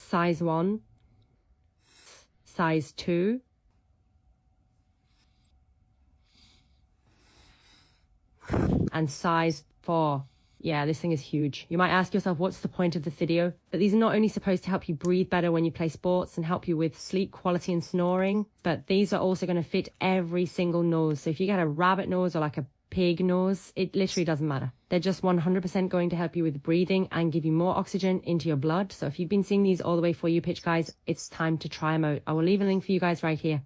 size 1, size 2, and size 4. Yeah, this thing is huge. You might ask yourself, what's the point of this video? But these are not only supposed to help you breathe better when you play sports and help you with sleep quality and snoring, but these are also going to fit every single nose. So if you get a rabbit nose or like a pig nose, it literally doesn't matter. They're just 100% going to help you with breathing and give you more oxygen into your blood. So if you've been seeing these all the way for you pitch guys, it's time to try them out. I will leave a link for you guys right here.